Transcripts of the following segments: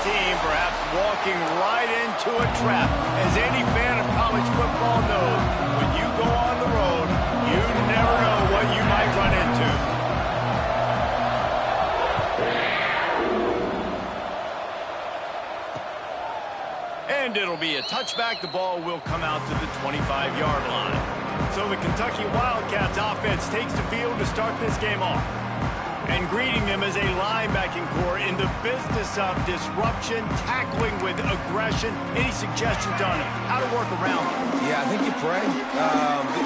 team perhaps walking right into a trap. As any fan of college football knows, when you go on the road, you never know what you might run into. And it'll be a touchback. The ball will come out to the 25-yard line. So the Kentucky Wildcats offense takes the field to start this game off. And greeting them as a linebacking core in the business of disruption, tackling with aggression. Any suggestions on how to work around them? Yeah, I think you pray.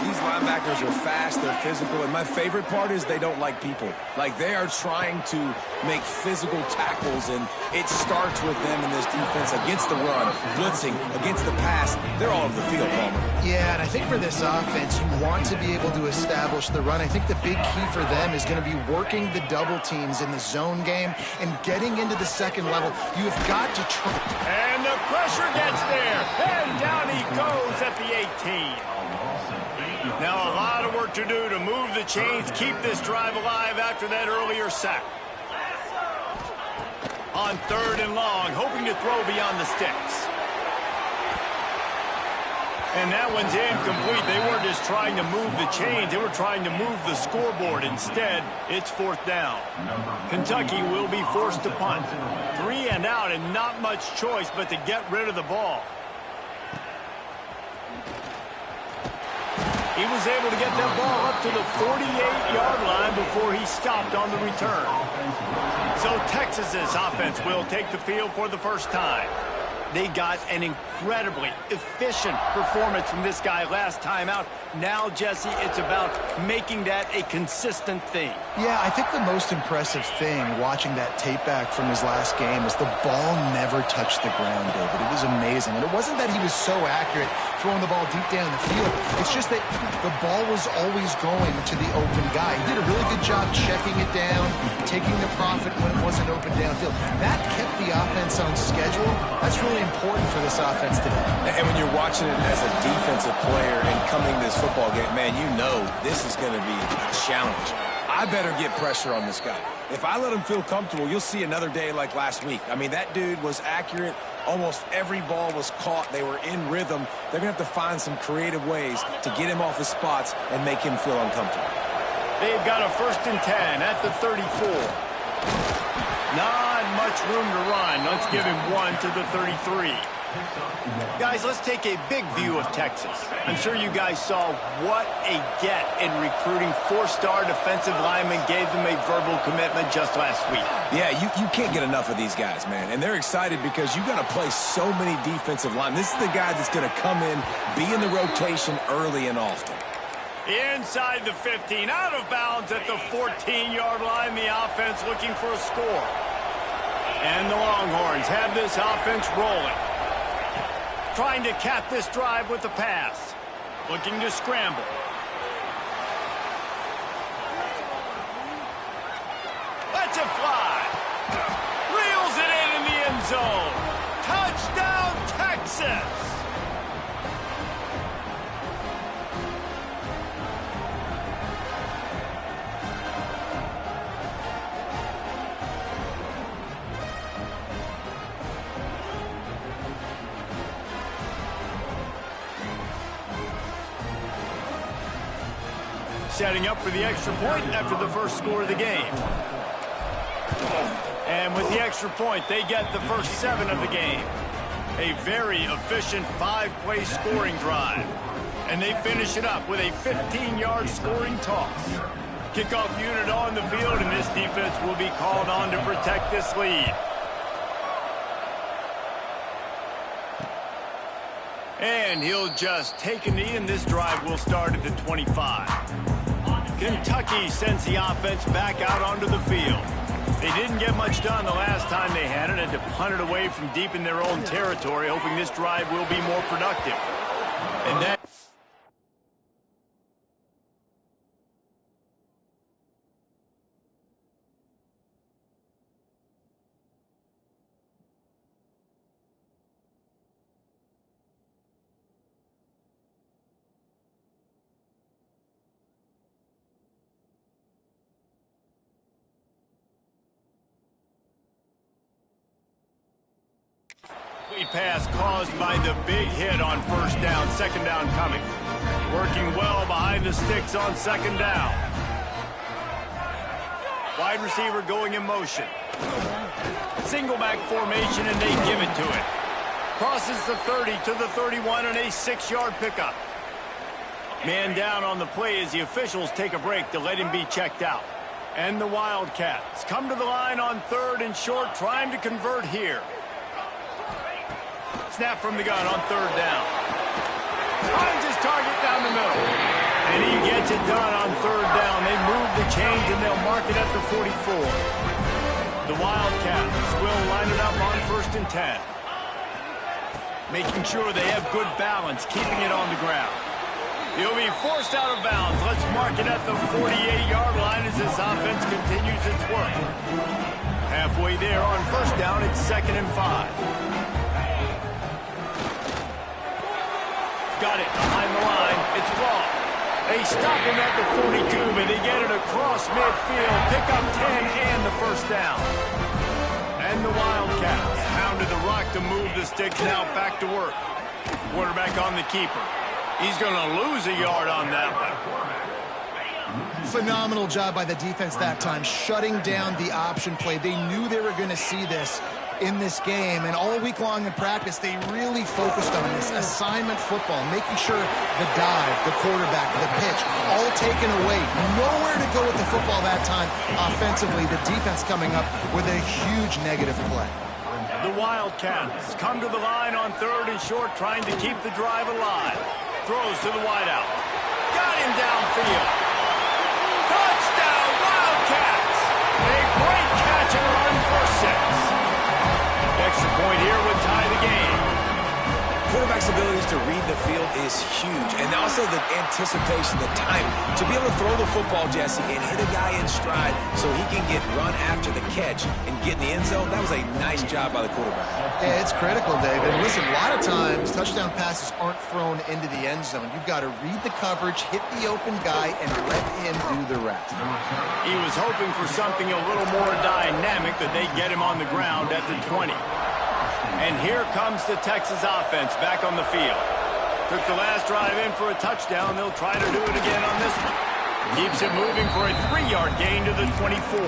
These linebackers are fast, they're physical, and my favorite part is they don't like people. Like, they are trying to make physical tackles, and it starts with them in this defense against the run, blitzing, against the pass. They're all over the field, Palmer. Yeah, and I think for this offense, you want to be able to establish the run. I think the big key for them is going to be working the double teams in the zone game and getting into the second level. You have got to try. And the pressure gets there. And down he goes at the 18. Now a lot of work to do to move the chains, keep this drive alive after that earlier sack. On 3rd and long, hoping to throw beyond the sticks. And that one's incomplete. They weren't just trying to move the chains. They were trying to move the scoreboard. Instead, it's 4th down. Kentucky will be forced to punt. 3 and out and not much choice but to get rid of the ball. He was able to get that ball up to the 48-yard line before he stopped on the return. So Texas's offense will take the field for the first time. They got an incredibly efficient performance from this guy last time out. Now, Jesse, it's about making that a consistent thing. Yeah, I think the most impressive thing watching that tape back from his last game is the ball never touched the ground, David. It was amazing. And it wasn't that he was so accurate throwing the ball deep down the field. It's just that the ball was always going to the open guy. He did a really good job checking it down, taking the profit when it wasn't open downfield. That kept the offense on schedule. That's really important for this offense today. And when you're watching it as a defensive player and coming to this football game, man, you know this is going to be a challenge. I better get pressure on this guy. If I let him feel comfortable, you'll see another day like last week. I mean, that dude was accurate. Almost every ball was caught. They were in rhythm. They're going to have to find some creative ways to get him off his spots and make him feel uncomfortable. They've got a 1st and 10 at the 34. Not much room to run. Let's give him 1 to the 33. Guys, let's take a big view of Texas. I'm sure you guys saw what a get in recruiting. 4-star defensive linemen gave them a verbal commitment just last week. Yeah, you can't get enough of these guys, man. And they're excited because you got to play so many defensive linemen. This is the guy that's going to come in, be in the rotation early and often. Inside the 15, out of bounds at the 14-yard line. The offense looking for a score. And the Longhorns have this offense rolling. Trying to cap this drive with the pass. Looking to scramble. Lets it fly. Reels it in the end zone. Touchdown, Texas! Setting up for the extra point after the first score of the game. And with the extra point, they get the first 7 of the game. A very efficient 5-play scoring drive. And they finish it up with a 15-yard scoring toss. Kickoff unit on the field, and this defense will be called on to protect this lead. And he'll just take a knee, and this drive will start at the 25. Kentucky sends the offense back out onto the field. They didn't get much done the last time they had it, and to punt it away from deep in their own territory, hoping this drive will be more productive. And then Pass caused by the big hit on first down, second down coming. Working well behind the sticks on second down. Wide receiver going in motion. Single back formation, and they give it to it. Crosses the 30 to the 31 and a 6-yard pickup. Man down on the play as the officials take a break to let him be checked out. And the Wildcats come to the line on third and short, trying to convert here. Snap from the gun on third down. Finds his target down the middle. And he gets it done on third down. They move the chains and they'll mark it at the 44. The Wildcats will line it up on 1st and 10. Making sure they have good balance, keeping it on the ground. He'll be forced out of bounds. Let's mark it at the 48-yard line as this offense continues its work. Halfway there on first down, it's 2nd and 5. Got it behind the line. It's ball. They stop him at the 42, but they get it across midfield. Pick up 10 and the first down. And the Wildcats pounded the rock to move the sticks. Now back to work. Quarterback on the keeper. He's going to lose a yard on that one. Phenomenal job by the defense that time, shutting down the option play. They knew they were going to see this in this game, and all week long in practice, they really focused on this assignment football, making sure the dive, the quarterback, the pitch, all taken away. Nowhere to go with the football that time offensively. The defense coming up with a huge negative play. The Wildcats come to the line on third and short, trying to keep the drive alive. Throws to the wideout. Got him downfield. Touchdown, Wildcats! A great catch and run for 6. Extra point here would tie the game. Quarterback's abilities to read the field is huge. And also the anticipation, the timing. To be able to throw the football, Jesse, and hit a guy in stride so he can get run after the catch and get in the end zone, that was a nice job by the quarterback. Yeah, it's critical, David. Listen, a lot of times touchdown passes aren't thrown into the end zone. You've got to read the coverage, hit the open guy, and let him do the rest. He was hoping for something a little more dynamic, that they get him on the ground at the 20. And here comes the Texas offense back on the field. Took the last drive in for a touchdown. They'll try to do it again on this one. Keeps it moving for a 3-yard gain to the 24.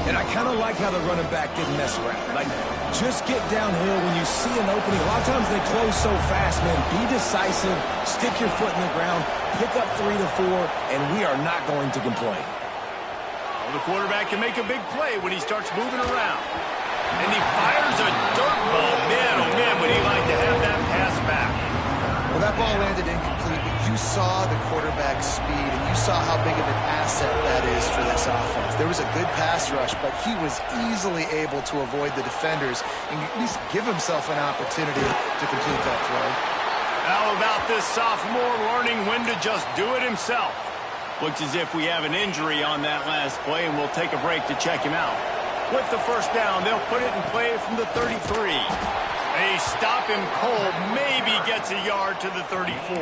And I kind of like how the running back didn't mess around. Like, just get downhill when you see an opening. A lot of times they close so fast, man. Be decisive, stick your foot in the ground, pick up 3 to 4, and we are not going to complain. Well, the quarterback can make a big play when he starts moving around. And he fires a dirt ball. Man, oh man, would he like to have that pass back. Well, that ball landed incomplete, but you saw the quarterback's speed, and you saw how big of an asset that is for this offense. There was a good pass rush, but he was easily able to avoid the defenders and at least give himself an opportunity to complete that throw. How about this sophomore learning when to just do it himself? Looks as if we have an injury on that last play, and we'll take a break to check him out. With the first down, they'll put it in play from the 33. They stop him cold, maybe gets a yard to the 34.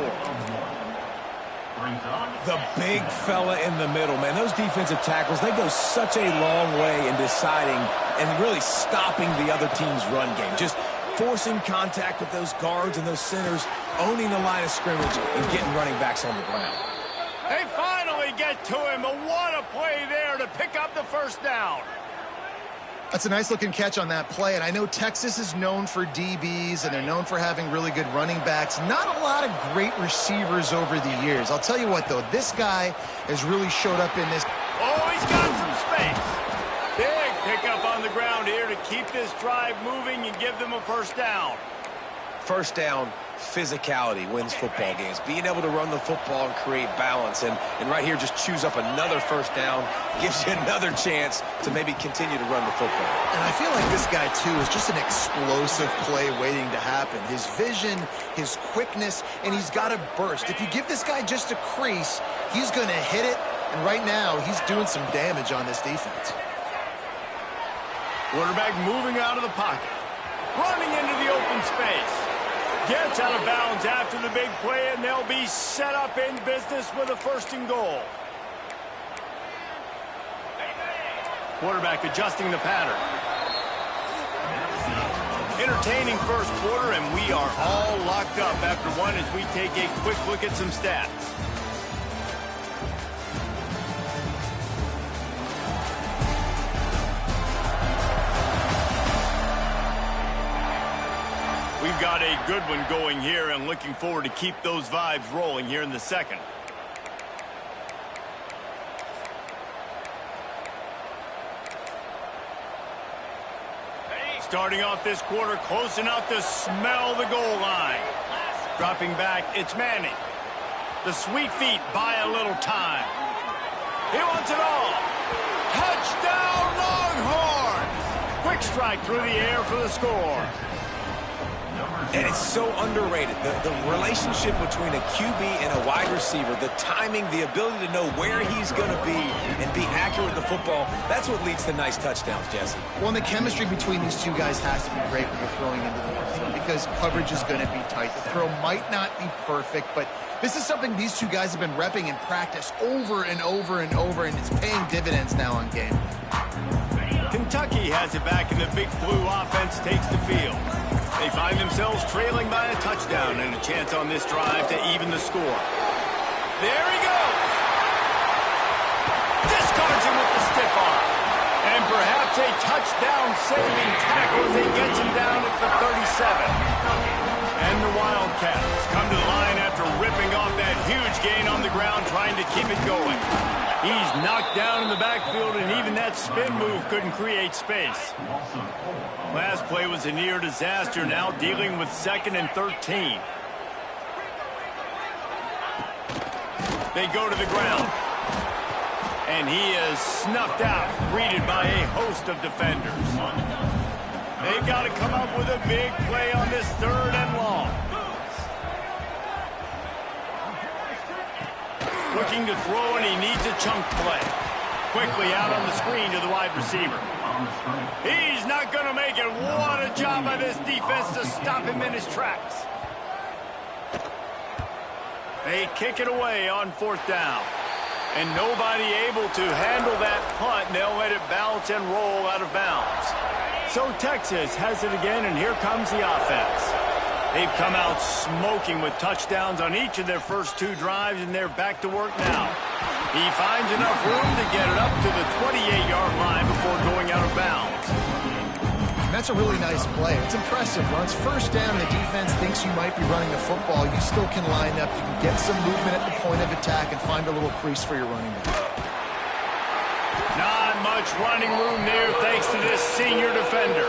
The big fella in the middle, man. Those defensive tackles, they go such a long way in deciding and really stopping the other team's run game. Just forcing contact with those guards and those centers, owning the line of scrimmage, and getting running backs on the ground. They finally get to him, but what a play there to pick up the first down. That's a nice-looking catch on that play, and I know Texas is known for DBs, and they're known for having really good running backs. Not a lot of great receivers over the years. I'll tell you what, though, this guy has really showed up in this. Oh, he's got some space. Big pickup on the ground here to keep this drive moving and give them a first down. First down, physicality wins football games. Being able to run the football and create balance. And right here, just choose up another first down. Gives you another chance to maybe continue to run the football. And I feel like this guy, too, is just an explosive play waiting to happen. His vision, his quickness, and he's got a burst. If you give this guy just a crease, he's going to hit it. And right now, he's doing some damage on this defense. Quarterback moving out of the pocket. Running into the open space. Gets out of bounds after the big play, and they'll be set up in business with a 1st and goal. Quarterback adjusting the pattern. Entertaining first quarter, and we are all locked up after one as we take a quick look at some stats. We've got a good one going here and looking forward to keep those vibes rolling here in the second. Starting off this quarter close enough to smell the goal line. Dropping back, it's Manning. The sweet feet buy a little time. He wants it all. Touchdown Longhorns! Quick strike through the air for the score. And it's so underrated. The relationship between a QB and a wide receiver, the timing, the ability to know where he's going to be and be accurate with the football, that's what leads to nice touchdowns, Jesse. Well, and the chemistry between these two guys has to be great when you're throwing into the red zone because coverage is going to be tight. The throw might not be perfect, but this is something these two guys have been repping in practice over and over and over, and it's paying dividends now on game. Kentucky has it back, and the Big Blue offense takes the field. They find themselves trailing by a touchdown and a chance on this drive to even the score. There he goes. Discards him with the stiff arm. And perhaps a touchdown-saving tackle as he gets him down at the 37. And the Wildcats come to the line after ripping off that huge gain on the ground, trying to keep it going. He's knocked down in the backfield, and even that spin move couldn't create space. Last play was a near disaster, now dealing with 2nd and 13. They go to the ground. And he is snuffed out, greeted by a host of defenders. They've got to come up with a big play on this 3rd and long. Looking to throw, and he needs a chunk play. Quickly out on the screen to the wide receiver. He's not going to make it. What a job by this defense to stop him in his tracks. They kick it away on 4th down. And nobody able to handle that punt, and they'll let it bounce and roll out of bounds. So Texas has it again, and here comes the offense. They've come out smoking with touchdowns on each of their first 2 drives, and they're back to work now. He finds enough room to get it up to the 28-yard line before going out of bounds. And that's a really nice play. It's impressive. When it's 1st down and the defense thinks you might be running the football, you still can line up. You can get some movement at the point of attack and find a little crease for your running back. Not much running room there thanks to this senior defender.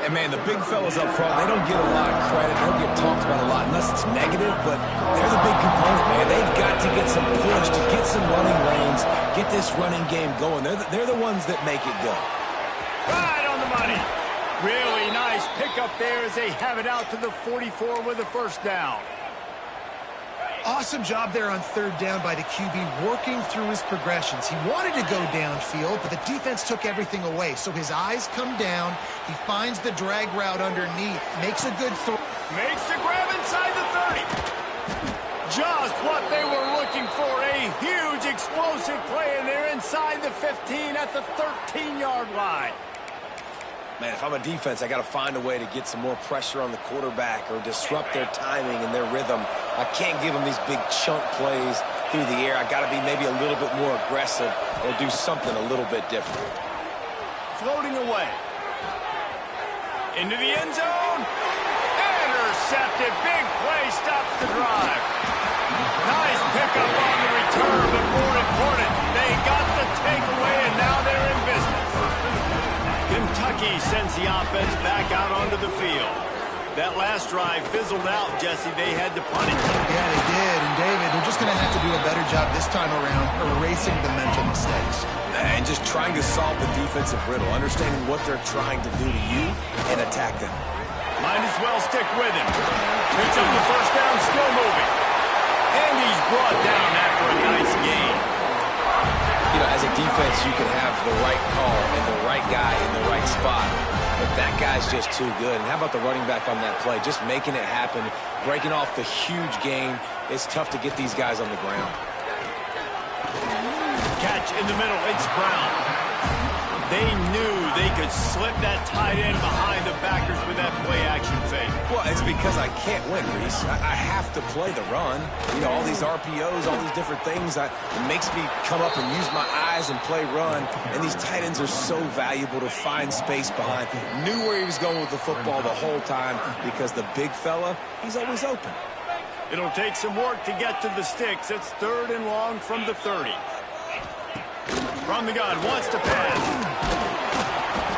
And, man, the big fellas up front, they don't get a lot of credit. They don't get talked about a lot unless it's negative, but they're the big component, man. They've got to get some push, to get some running lanes, get this running game going. They're the ones that make it go. Right on the money. Really nice pickup there as they have it out to the 44 with a 1st down. Awesome job there on 3rd down by the QB, working through his progressions. He wanted to go downfield, but the defense took everything away. So his eyes come down. He finds the drag route underneath, makes a good throw. Makes the grab inside the 30. Just what they were looking for, a huge explosive play, and they're inside the 15 at the 13-yard line. Man, if I'm a defense, I got to find a way to get some more pressure on the quarterback or disrupt their timing and their rhythm. I can't give them these big chunk plays through the air. I got to be maybe a little bit more aggressive or do something a little bit different. Floating away. Into the end zone. Intercepted. Big play stops the drive. Nice pickup on the return, but more important, they got the takeaway, and now they're in business. Kentucky sends the offense back out onto the field. That last drive fizzled out, Jesse. They had to punt it. Yeah, they did. And, David, they're just going to have to do a better job this time around erasing the mental mistakes. And just trying to solve the defensive riddle, understanding what they're trying to do to you and attack them. Might as well stick with him. Picks up the 1st down, still moving. And he's brought down after a nice gain. You know, as a defense, you can have the right call and the right guy in the right spot, but that guy's just too good. And how about the running back on that play? Just making it happen, breaking off the huge gain. It's tough to get these guys on the ground. Catch in the middle, it's Brown. They knew they could slip that tight end behind the backers with that play-action fake. Well, it's because I can't win, Reese. I have to play the run. You know, all these RPOs, all these different things, it makes me come up and use my eyes and play run. And these tight ends are so valuable to find space behind. Knew where he was going with the football the whole time because the big fella, he's always open. It'll take some work to get to the sticks. It's 3rd and long from the 30. From the gun, wants to pass.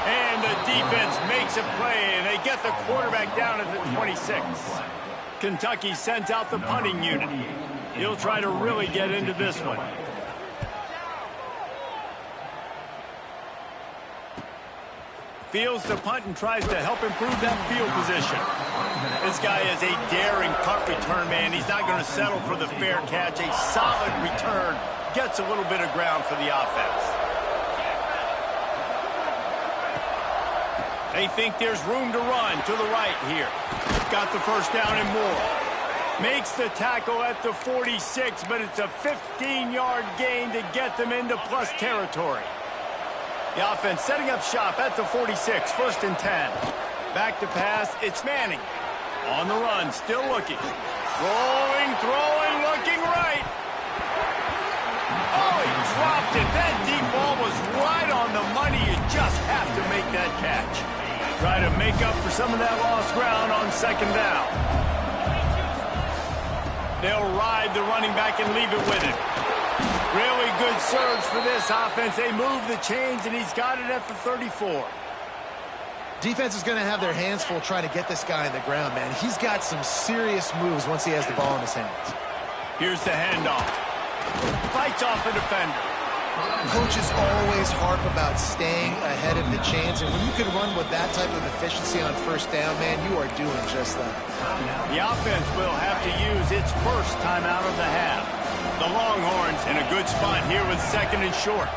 And the defense makes a play, and they get the quarterback down at the 26. Kentucky sent out the punting unit. He'll try to really get into this one. Fields the punt and tries to help improve that field position. This guy is a daring punt return man. He's not going to settle for the fair catch. A solid return. Gets a little bit of ground for the offense. They think there's room to run to the right here. Got the first down and more. Makes the tackle at the 46, but it's a 15-yard gain to get them into plus territory. The offense setting up shop at the 46, 1st and 10. Back to pass, it's Manning. On the run, still looking. Rolling, throwing, looking right. Oh, he dropped it. That deep ball was right on the money. You just have to make that catch. Try to make up for some of that lost ground on 2nd down. They'll ride the running back and leave it with him. Really good surge for this offense. They move the chains, and he's got it at the 34. Defense is going to have their hands full trying to get this guy on the ground, man. He's got some serious moves once he has the ball in his hands. Here's the handoff. Fights off the defender. Coaches always harp about staying ahead of the chains, and when you can run with that type of efficiency on 1st down, man, you are doing just that. The offense will have to use its first timeout of the half. The Longhorns in a good spot here with 2nd and short.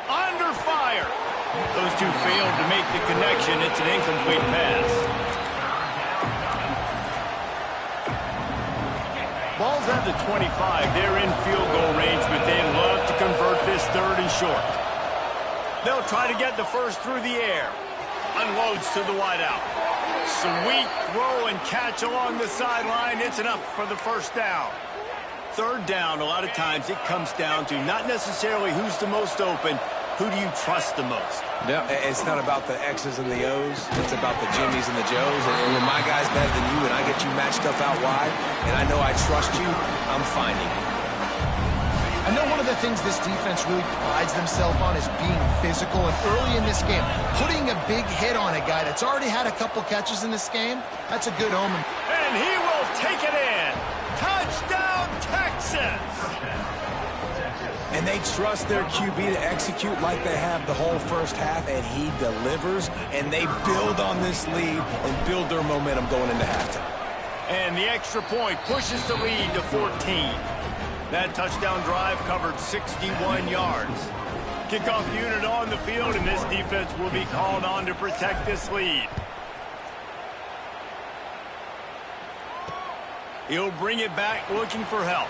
Under fire. Those two failed to make the connection. It's an incomplete pass. Ball's at the 25. They're in field goal range, but they'd love to convert this 3rd and short. They'll try to get the first through the air. Unloads to the wideout. Sweet throw and catch along the sideline. It's enough for the 1st down. 3rd down, a lot of times it comes down to not necessarily who's the most open, who do you trust the most? Yeah, it's not about the X's and the O's. It's about the Jimmies and the Joes. And when my guy's better than you and I get you matched up out wide, and I know I trust you, I'm finding you. I know one of the things this defense really prides themselves on is being physical. And early in this game, putting a big hit on a guy that's already had a couple catches in this game, that's a good omen. And he will take it in. Touchdown, Texas! And they trust their QB to execute like they have the whole 1st half, and he delivers, and they build on this lead and build their momentum going into halftime. And the extra point pushes the lead to 14. That touchdown drive covered 61 yards. Kickoff unit on the field, and this defense will be called on to protect this lead. He'll bring it back looking for help.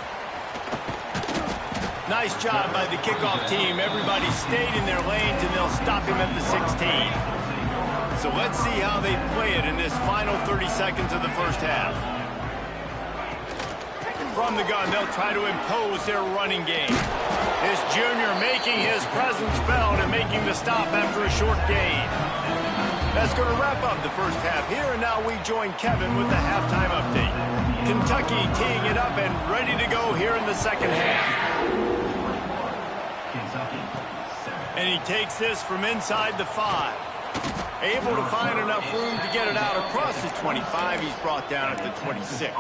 Nice job by the kickoff team. Everybody stayed in their lanes, and they'll stop him at the 16. So let's see how they play it in this final 30 seconds of the 1st half. From the gun, they'll try to impose their running game. This junior making his presence felt and making the stop after a short gain. That's going to wrap up the 1st half here, and now we join Kevin with the halftime update. Kentucky teeing it up and ready to go here in the 2nd half. And he takes this from inside the 5. Able to find enough room to get it out across the 25. He's brought down at the 26.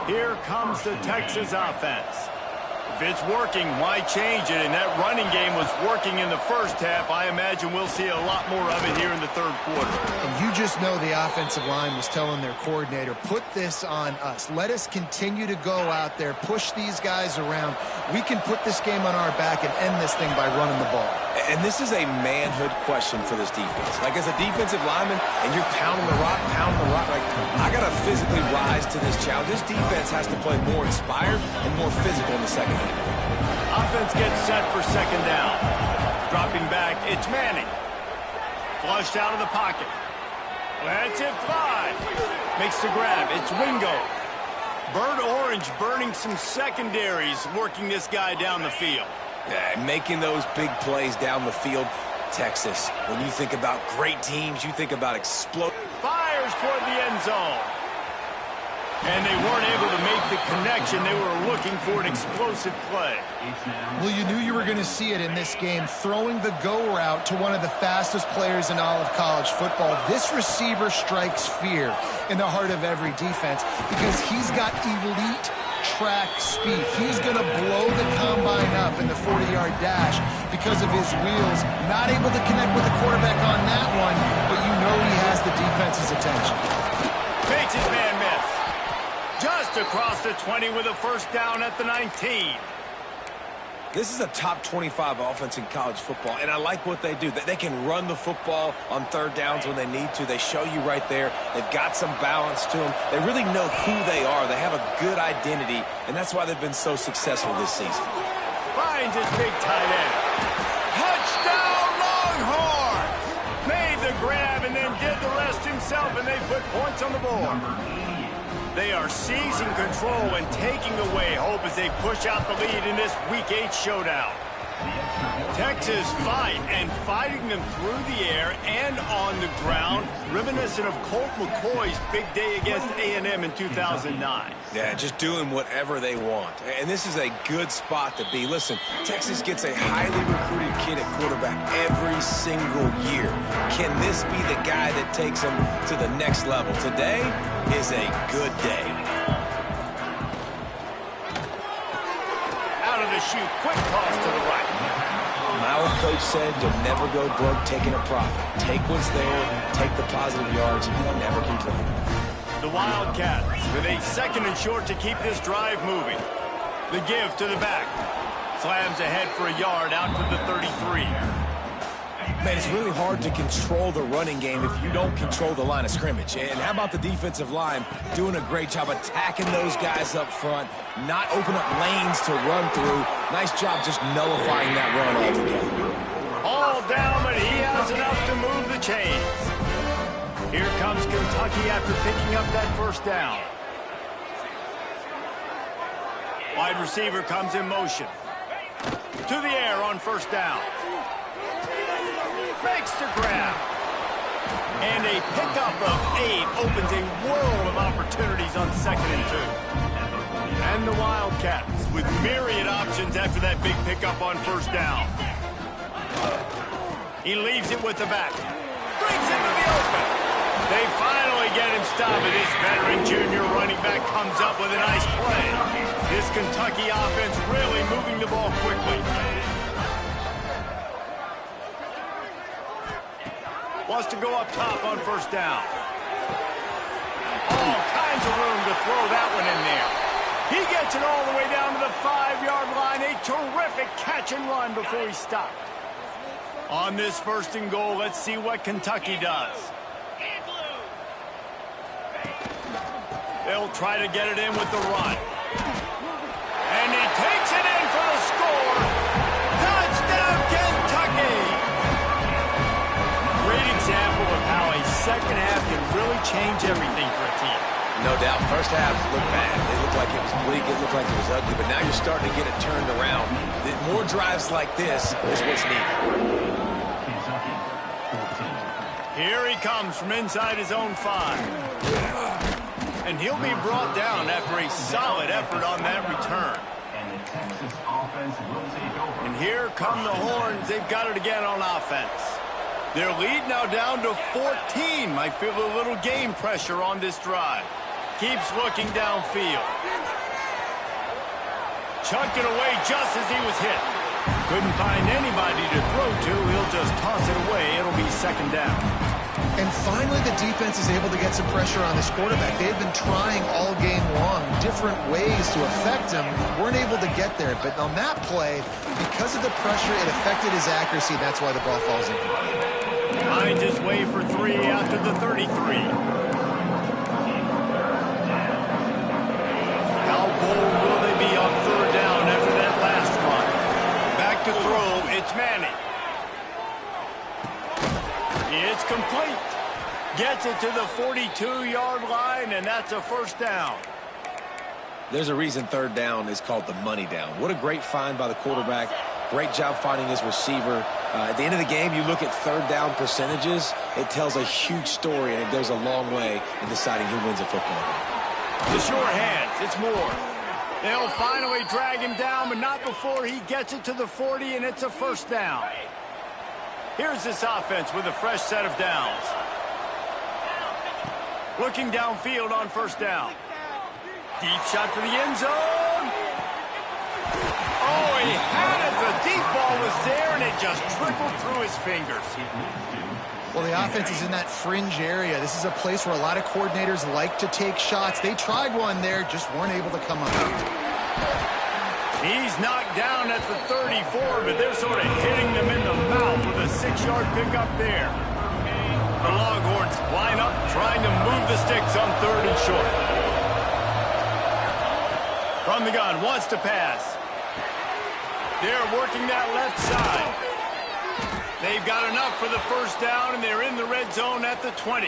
Here comes the Texas offense. If it's working, why change it? And that running game was working in the 1st half. I imagine we'll see a lot more of it here in the 3rd quarter. And you just know the offensive line was telling their coordinator, put this on us. Let us continue to go out there, push these guys around. We can put this game on our back and end this thing by running the ball. And this is a manhood question for this defense. Like, as a defensive lineman, and you're pounding the rock, like, I got to physically rise to this challenge. This defense has to play more inspired and more physical in the 2nd half. Offense gets set for 2nd down. Dropping back, it's Manning. Flushed out of the pocket. Lets it fly. Makes the grab. It's Wingo. Bird Orange burning some secondaries, working this guy down the field. Yeah, making those big plays down the field. Texas, when you think about great teams, you think about explode. Fires toward the end zone. And they weren't able to make the connection. They were looking for an explosive play. Well, you knew you were going to see it in this game, throwing the go route to one of the fastest players in all of college football. This receiver strikes fear in the heart of every defense because he's got elite track speed. He's going to blow the combine up in the 40-yard dash because of his wheels. Not able to connect with the quarterback on that one, but you know he has the defense's attention. Makes his man miss. Just across the 20 with a first down at the 19. This is a top 25 offense in college football, and I like what they do. They can run the football on third downs when they need to. They show you right there. They've got some balance to them. They really know who they are. They have a good identity, and that's why they've been so successful this season. Finds his big tight end. Touchdown, Longhorns! Made the grab and then did the rest himself, and they put points on the board. They are seizing control and taking away hope as they push out the lead in this Week 8 showdown. Texas fighting them through the air and on the ground, reminiscent of Colt McCoy's big day against A&M in 2009. Yeah, just doing whatever they want. And this is a good spot to be. Listen, Texas gets a highly recruited kid at quarterback every single year. Can this be the guy that takes them to the next level? Today is a good day. Out of the chute, quick toss to the right. My old coach said you'll never go broke taking a profit. Take what's there, take the positive yards, and you'll never complain. The Wildcats with a second and short to keep this drive moving. The give to the back. Slams ahead for a yard out to the 33. Man, it's really hard to control the running game if you don't control the line of scrimmage. And how about the defensive line doing a great job attacking those guys up front, not open up lanes to run through. Nice job just nullifying that run altogether. All down, but he has enough to move the chains. Here comes Kentucky after picking up that first down. Wide receiver comes in motion. To the air on first down. Makes the grab. And a pickup of 8 opens a world of opportunities on 2nd and 2. And the Wildcats with myriad options after that big pickup on first down. He leaves it with the back. Brings it to the open. They finally get him stopped, and this veteran junior running back comes up with a nice play. This Kentucky offense really moving the ball quickly. Wants to go up top on first down. All kinds of room to throw that one in there. He gets it all the way down to the 5-yard line. A terrific catch and run before he stopped. On this 1st and goal, let's see what Kentucky does. They'll try to get it in with the run. And he takes it in for the score. Touchdown, Kentucky! Great example of how a second half can really change everything for a team. No doubt. First half looked bad. It looked like it was bleak. It looked like it was ugly. But now you're starting to get it turned around. More drives like this is what's needed. Here he comes from inside his own 5. And he'll be brought down after a solid effort on that return. And here come the Horns. They've got it again on offense. Their lead now down to 14. Might feel a little game pressure on this drive. Keeps looking downfield. Chucked it away just as he was hit. Couldn't find anybody to throw to. He'll just toss it away. It'll be 2nd down. And finally, the defense is able to get some pressure on this quarterback. They've been trying all game long different ways to affect him. Weren't able to get there. But on that play, because of the pressure, it affected his accuracy. That's why the ball falls in. Finds his way for 3 out to the 33. How bold will they be on 3rd down after that last run? Back to throw, it's Manning. It's complete. Gets it to the 42-yard line, and that's a first down. There's a reason third down is called the money down. What a great find by the quarterback. Great job finding his receiver. At the end of the game, you look at third down percentages. It tells a huge story, and it goes a long way in deciding who wins a football game. The sure hands. It's Moore. They'll finally drag him down, but not before he gets it to the 40, and it's a first down. Here's this offense with a fresh set of downs. Looking downfield on first down. Deep shot for the end zone. Oh, he had it. The deep ball was there, and it just trickled through his fingers. Well, the offense is in that fringe area. This is a place where a lot of coordinators like to take shots. They tried one there, just weren't able to come up. He's knocked down at the 34, but they're sort of hitting them in the mouth with a 6-yard pickup there. The Longhorns line up, trying to move the sticks on third and short. From the gun, wants to pass. They're working that left side. They've got enough for the first down, and they're in the red zone at the 20.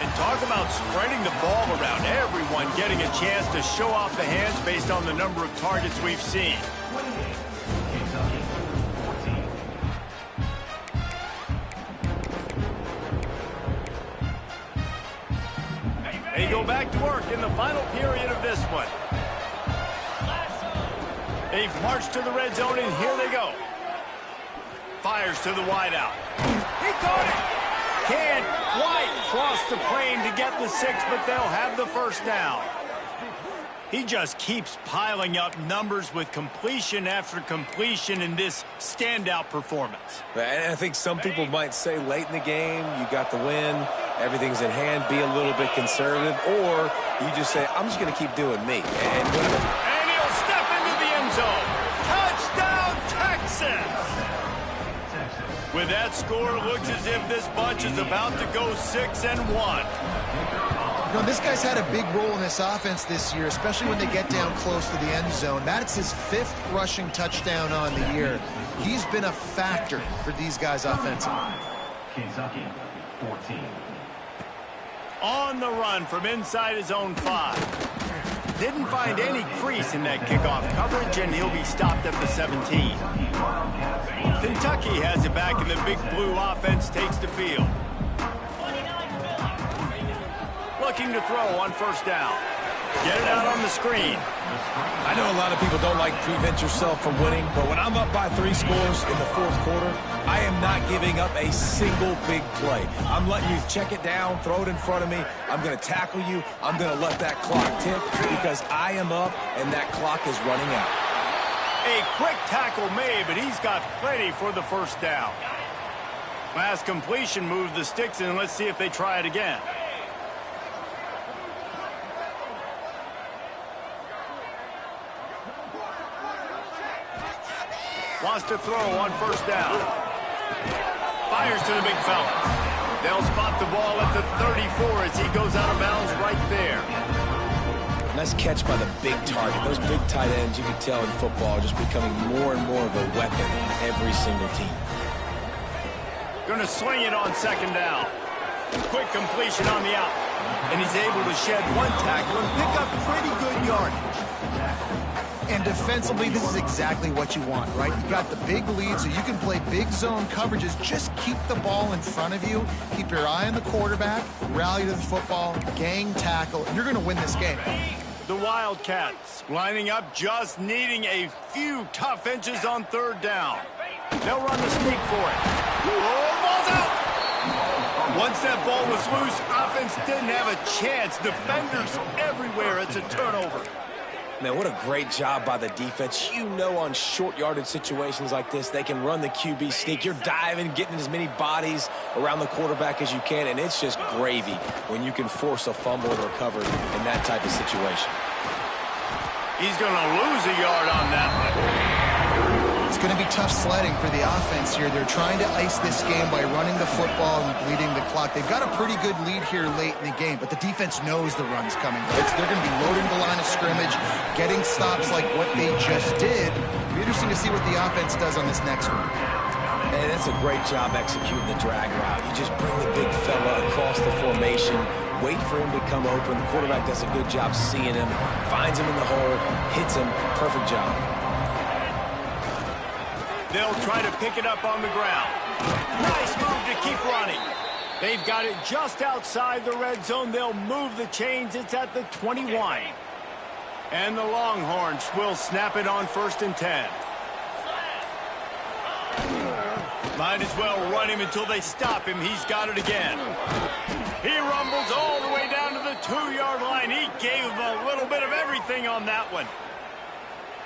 And talk about spreading the ball around. Everyone getting a chance to show off the hands based on the number of targets we've seen. They go back to work in the final period of this one. They've marched to the red zone, and here they go. Fires to the wideout. He caught it! Can't quite cross the plane to get the 6, but they'll have the first down. He just keeps piling up numbers with completion after completion in this standout performance. And I think some people might say late in the game, you got the win, everything's in hand, be a little bit conservative, or you just say, I'm just going to keep doing me. And he'll step into the end zone. Touchdown, Texas! With that score, it looks as if this bunch is about to go 6-1. You know, this guy's had a big role in this offense this year, especially when they get down close to the end zone. That's his 5th rushing touchdown on the year. He's been a factor for these guys offensively. Kentucky, 14. On the run from inside his own 5. Didn't find any crease in that kickoff coverage, and he'll be stopped at the 17. Kentucky has it back, and the Big Blue offense takes the field. Looking to throw on first down. Get it out on the screen. I know a lot of people don't like prevent yourself from winning, but when I'm up by 3 scores in the 4th quarter, I am not giving up a single big play. I'm letting you check it down, throw it in front of me. I'm going to tackle you. I'm going to let that clock tick because I am up and that clock is running out. A quick tackle made, but he's got plenty for the first down. Last completion moved the sticks, and let's see if they try it again. Wants to throw on first down. Fires to the big fella. They'll spot the ball at the 34 as he goes out of bounds right there. Nice catch by the big target. Those big tight ends, you can tell in football, are just becoming more and more of a weapon on every single team. Going to swing it on second down. Quick completion on the out. And he's able to shed one tackle and pick up pretty good yardage. And defensively, this is exactly what you want, right? You got the big lead, so you can play big zone coverages. Just keep the ball in front of you. Keep your eye on the quarterback. Rally to the football. Gang tackle. And you're going to win this game. The Wildcats lining up, just needing a few tough inches on third down. They'll run the sneak for it. Oh, ball's out! Once that ball was loose, offense didn't have a chance. Defenders everywhere. It's a turnover. Man, what a great job by the defense. You know, on short yardage situations like this, they can run the QB sneak. You're diving, getting as many bodies around the quarterback as you can, and it's just gravy when you can force a fumble and recover in that type of situation. He's going to lose a yard on that one. It's going to be tough sledding for the offense here. They're trying to ice this game by running the football and bleeding the clock. They've got a pretty good lead here late in the game, but the defense knows the run's coming. They're going to be loading the line of scrimmage, getting stops like what they just did. It'll be interesting to see what the offense does on this next one. Man, that's a great job executing the drag route. You just bring the big fella across the formation, wait for him to come open. The quarterback does a good job seeing him, finds him in the hole, hits him. Perfect job. They'll try to pick it up on the ground. Nice move to keep running. They've got it just outside the red zone. They'll move the chains. It's at the 21. And the Longhorns will snap it on 1st and 10. Might as well run him until they stop him. He's got it again. He rumbles all the way down to the 2-yard line. He gave him a little bit of everything on that one.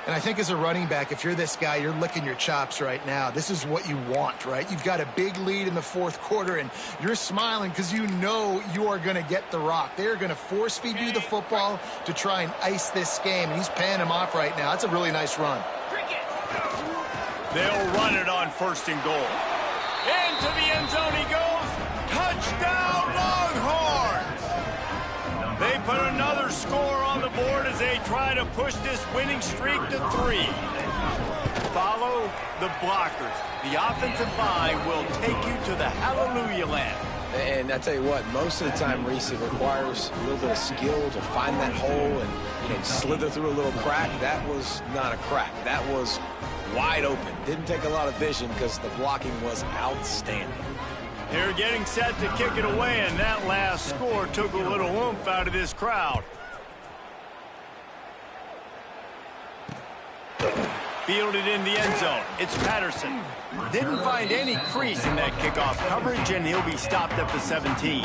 And I think as a running back, if you're this guy, you're licking your chops right now. This is what you want, right? You've got a big lead in the 4th quarter, and you're smiling because you know you are going to get the rock. They're going to force-feed you the football to try and ice this game, and he's paying him off right now. That's a really nice run. They'll run it on 1st and goal. Into the end zone he goes. Touchdown, Longhorns! They put another score on the board as they try to push this winning streak to 3. Follow the blockers. The offensive line will take you to the hallelujah land. And I tell you what, most of the time, Reese, it requires a little bit of skill to find that hole and slither through a little crack. That was not a crack. That was wide open. Didn't take a lot of vision because the blocking was outstanding. They're getting set to kick it away, and that last score took a little oomph out of this crowd. Fielded in the end zone. It's Patterson. Didn't find any crease in that kickoff coverage, and he'll be stopped at the 17.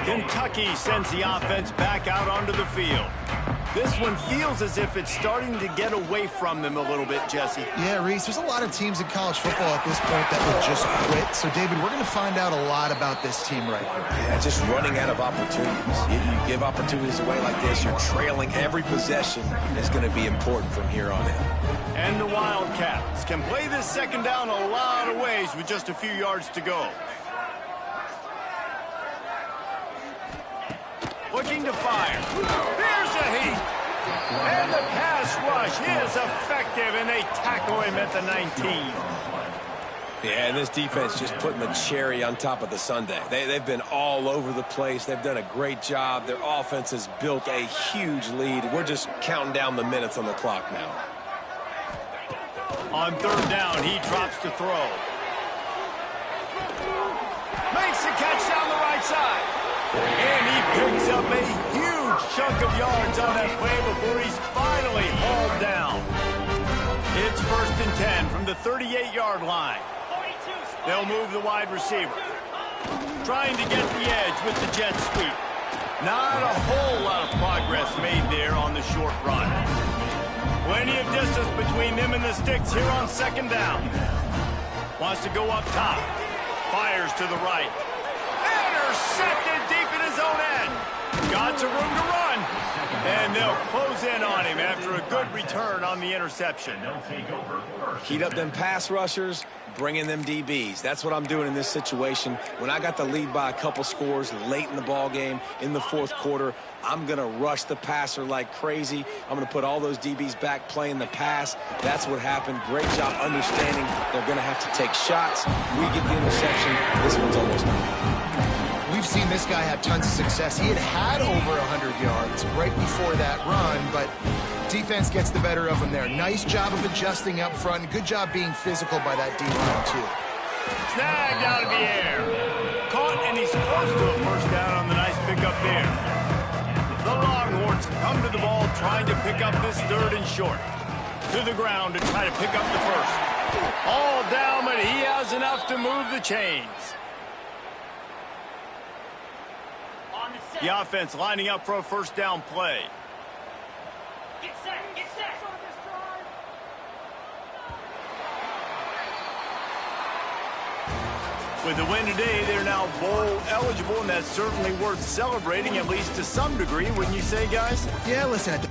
Kentucky sends the offense back out onto the field. This one feels as if it's starting to get away from them a little bit, Jesse. Yeah, Reese, there's a lot of teams in college football at this point that would just quit. So, David, we're going to find out a lot about this team right here. Yeah, just running out of opportunities. You give opportunities away like this, you're trailing every possession is going to be important from here on in. And the Wildcats can play this 2nd down a lot of ways with just a few yards to go. Looking to fire. There's a heat. And the pass rush is effective, and they tackle him at the 19. Yeah, and this defense just putting the cherry on top of the sundae. They've been all over the place. They've done a great job. Their offense has built a huge lead. We're just counting down the minutes on the clock now. On 3rd down, he drops to throw. Makes the catch down the right side. And he picks up a huge chunk of yards on that play before he's finally hauled down. It's 1st and 10 from the 38-yard line. They'll move the wide receiver. Trying to get the edge with the jet sweep. Not a whole lot of progress made there on the short run. Plenty of distance between them and the sticks here on 2nd down. Wants to go up top. Fires to the right. Intercepted deep in his own end. Got some room to run. And they'll close in on him after a good return on the interception. Heat up them pass rushers, bring in them DBs. That's what I'm doing in this situation. When I got the lead by a couple scores late in the ball game, in the 4th quarter, I'm going to rush the passer like crazy. I'm going to put all those DBs back playing the pass. That's what happened. Great job understanding they're going to have to take shots. We get the interception. This one's almost done. We've seen this guy have tons of success. He had over 100 yards right before that run, but defense gets the better of him there. Nice job of adjusting up front. Good job being physical by that D-line, too. Snagged out of the air. Caught, and he's close to a 1st down on the nice pickup there. The Longhorns come to the ball trying to pick up this 3rd and short. To the ground to try to pick up the 1st. All down, but he has enough to move the chains. The offense lining up for a 1st down play. Get set, get set. With the win today, they're now bowl eligible, and that's certainly worth celebrating, at least to some degree, wouldn't you say, guys? Yeah, listen,